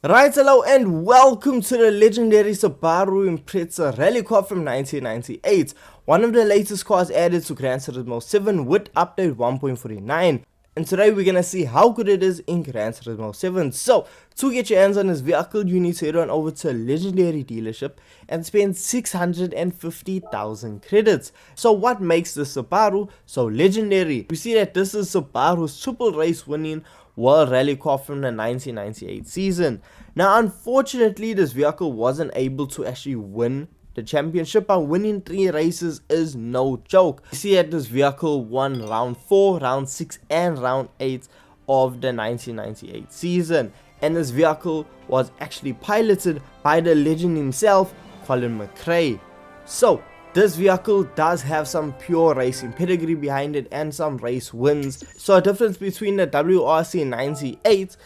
Right, hello and welcome to the legendary Subaru Impreza Rally Car from 1998, one of the latest cars added to Gran Turismo 7 with update 1.49. And today we're gonna see how good it is in Gran Turismo 7. So, to get your hands on this vehicle, you need to head on over to a legendary dealership and spend 650,000 credits. So what makes this Subaru so legendary? We see that this is Subaru's triple race winning World Rally Car from the 1998 season. Now unfortunately this vehicle wasn't able to actually win the championship, but winning 3 races is no joke. You see that this vehicle won round 4, round 6 and round 8 of the 1998 season, and this vehicle was actually piloted by the legend himself, Colin McRae. So this vehicle does have some pure racing pedigree behind it and some race wins. So a difference between the WRC 98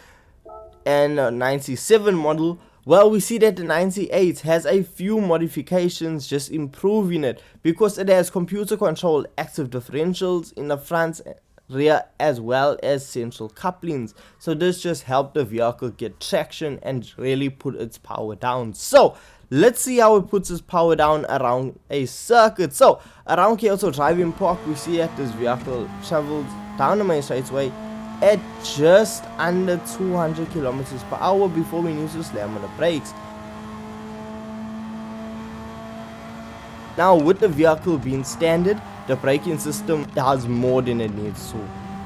and 97 model, well, we see that the 98 has a few modifications just improving it, because it has computer controlled active differentials in the front, rear as well as central couplings. So this just helped the vehicle get traction and really put its power down. So let's see how it puts its power down around a circuit. So around Kyoto Driving Park, we see that this vehicle travels down the main straightaway at just under 200 kilometers per hour before we need to slam on the brakes. Now with the vehicle being standard, the braking system does more than it needs to.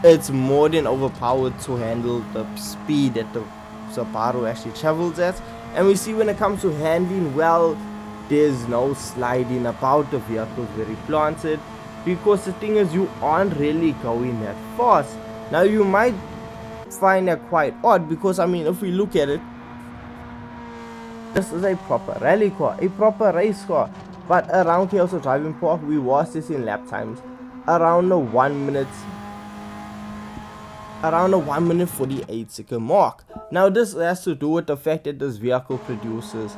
It's more than overpowered to handle the speed that the Subaru actually travels at. And we see when it comes to handling, well, there's no sliding about. The vehicle is very planted, because the thing is, you aren't really going that fast. Now you might find that quite odd, because I mean, if we look at it, this is a proper rally car, a proper race car. But around Kyoto Driving Park, we was in lap times around the 1 minute 48 second mark. Now this has to do with the fact that this vehicle produces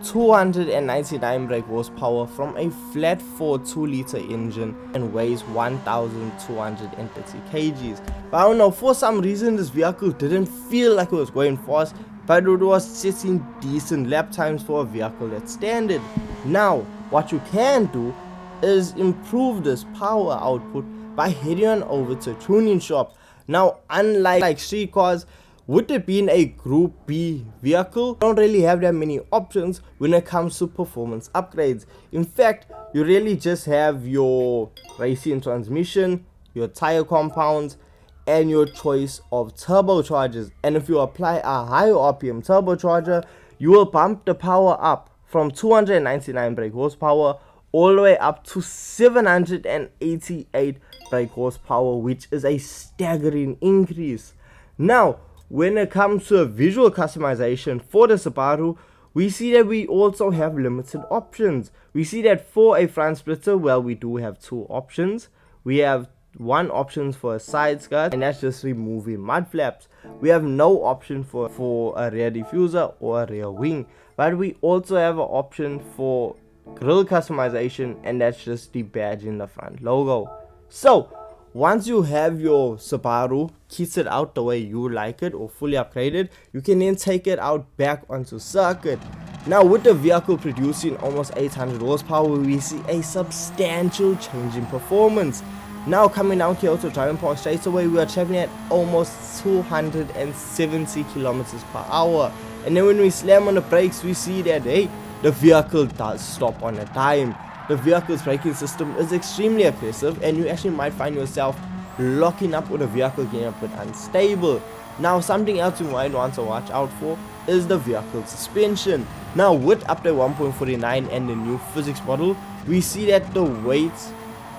299 brake horsepower from a flat 4 2-liter engine and weighs 1,230 kgs. But I don't know, for some reason this vehicle didn't feel like it was going fast, but it was setting decent lap times for a vehicle that's standard. Now what you can do is improve this power output by heading on over to a tuning shop. Now unlike street cars, with it being a Group B vehicle, you don't really have that many options when it comes to performance upgrades. In fact, you really just have your racing transmission, your tire compounds, and your choice of turbochargers. And if you apply a higher RPM turbocharger, you will bump the power up from 299 brake horsepower all the way up to 788 brake horsepower, which is a staggering increase. Now when it comes to a visual customization for the Subaru, we see that we also have limited options. We see that for a front splitter, well, we do have 2 options. We have 1 option for a side skirt, and that's just removing mud flaps. We have no option for a rear diffuser or a rear wing, but we also have an option for grille customization, and that's just the badge in the front logo. So once you have your Subaru kitted out the way you like it or fully upgraded, you can then take it out back onto circuit. Now with the vehicle producing almost 800 horsepower, we see a substantial change in performance. Now coming down Kyoto Driving Park straight away, we are traveling at almost 270 kilometers per hour. And then when we slam on the brakes, we see that, hey, the vehicle does stop on a dime. The vehicle's braking system is extremely aggressive, and you actually might find yourself locking up with the vehicle getting a bit unstable. Now something else you might want to watch out for is the vehicle's suspension. Now with update 1.49 and the new physics model, we see that the weight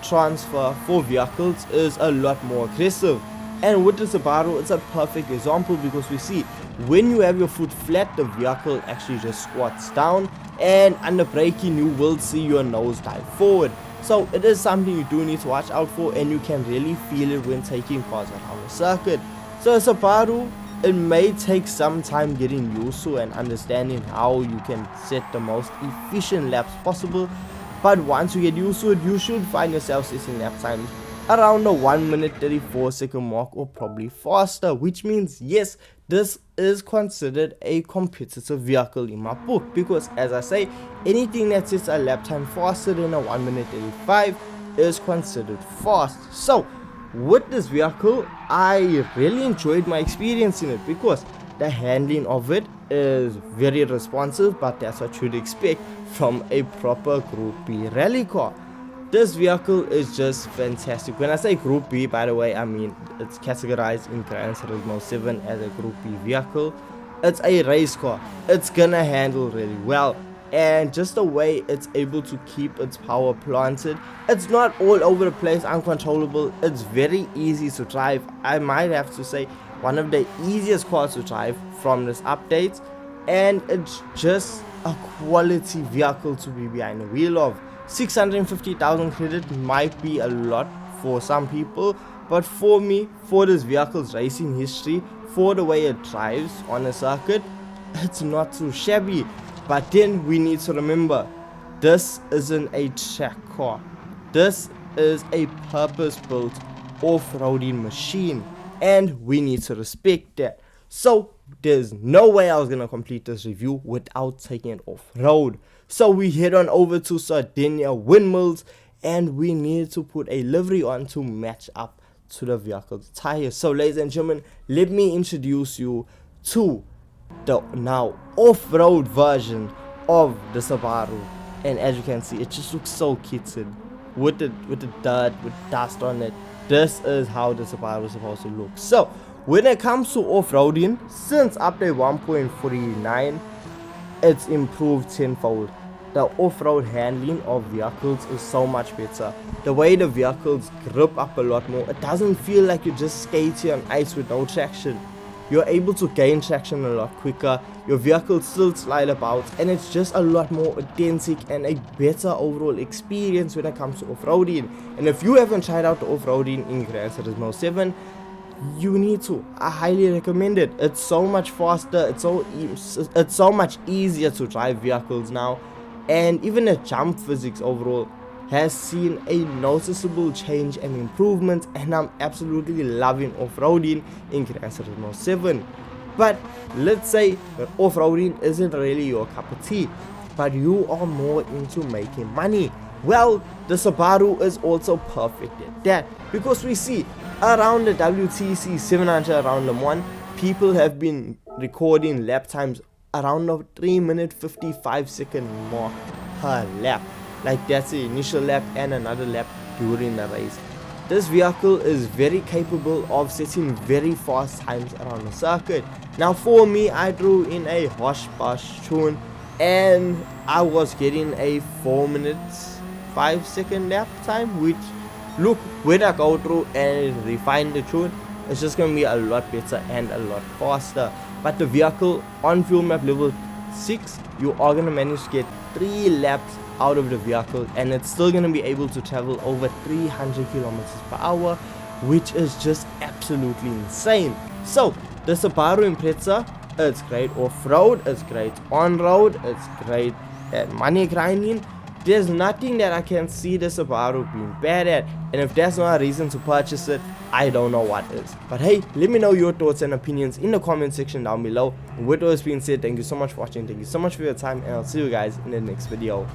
transfer for vehicles is a lot more aggressive. And with the Subaru, it's a perfect example, because we see when you have your foot flat, the vehicle actually just squats down, and under braking you will see your nose dive forward. So it is something you do need to watch out for, and you can really feel it when taking cars around the circuit. So a Subaru, it may take some time getting used to and understanding how you can set the most efficient laps possible, but once you get used to it, you should find yourself setting lap times around the 1 minute 34 second mark or probably faster, which means yes, this is considered a competitive vehicle in my book, because as I say, anything that sets a lap time faster than a 1 minute 85 is considered fast. So with this vehicle, I really enjoyed my experience in it, because the handling of it is very responsive, but that's what you'd expect from a proper Group B rally car. This vehicle is just fantastic. When I say Group B, by the way, I mean it's categorized in Gran Turismo 7 as a Group B vehicle. It's a race car. It's gonna handle really well, and just the way it's able to keep its power planted, it's not all over the place, uncontrollable. It's very easy to drive. I might have to say one of the easiest cars to drive from this update, and it's just a quality vehicle to be behind the wheel of. 650,000 credit might be a lot for some people, but for me, for this vehicle's racing history, for the way it drives on a circuit, it's not too shabby. But then we need to remember, this isn't a track car. This is a purpose-built off-roading machine, and we need to respect that. So there's no way I was gonna complete this review without taking it off-road. So we head on over to Sardinia Windmills, and we needed to put a livery on to match up to the vehicle's tires. So ladies and gentlemen, let me introduce you to the now off-road version of the Subaru. And as you can see, it just looks so kitted with the dirt, with dust on it. This is how the Subaru is supposed to look. So when it comes to off-roading, since update 1.49, it's improved tenfold. The off-road handling of vehicles is so much better. The way the vehicles grip up a lot more. It doesn't feel like you're just skating on ice with no traction. You're able to gain traction a lot quicker. Your vehicles still slide about, and it's just a lot more authentic and a better overall experience when it comes to off-roading. And if you haven't tried out the off-roading in Gran Turismo 7, you need to. I highly recommend it. It's so much faster. It's so much easier to drive vehicles now. And even the jump physics overall has seen a noticeable change and improvement, and I'm absolutely loving off-roading in Gran Turismo 7. But let's say that off-roading isn't really your cup of tea, but you are more into making money. Well, the Subaru is also perfect at that, because we see around the WTC 700 around Le Mans, people have been recording lap times around the 3-minute 55-second mark per lap. Like that's the initial lap and another lap during the race. This vehicle is very capable of setting very fast times around the circuit. Now for me, I drew in a Hush Bush tune, and I was getting a 4 minutes 5-second lap time, which, look, when I go through and refine the tune, it's just gonna be a lot better and a lot faster. But the vehicle on fuel map level 6, you are gonna manage to get 3 laps out of the vehicle, and it's still gonna be able to travel over 300 kilometers per hour, which is just absolutely insane. So the Subaru Impreza, it's great off-road, it's great on-road, it's great at money grinding. There's nothing that I can see the Subaru being bad at, and if that's not a reason to purchase it, I don't know what is. But hey, let me know your thoughts and opinions in the comment section down below. And with all this being said, thank you so much for watching, thank you so much for your time, and I'll see you guys in the next video.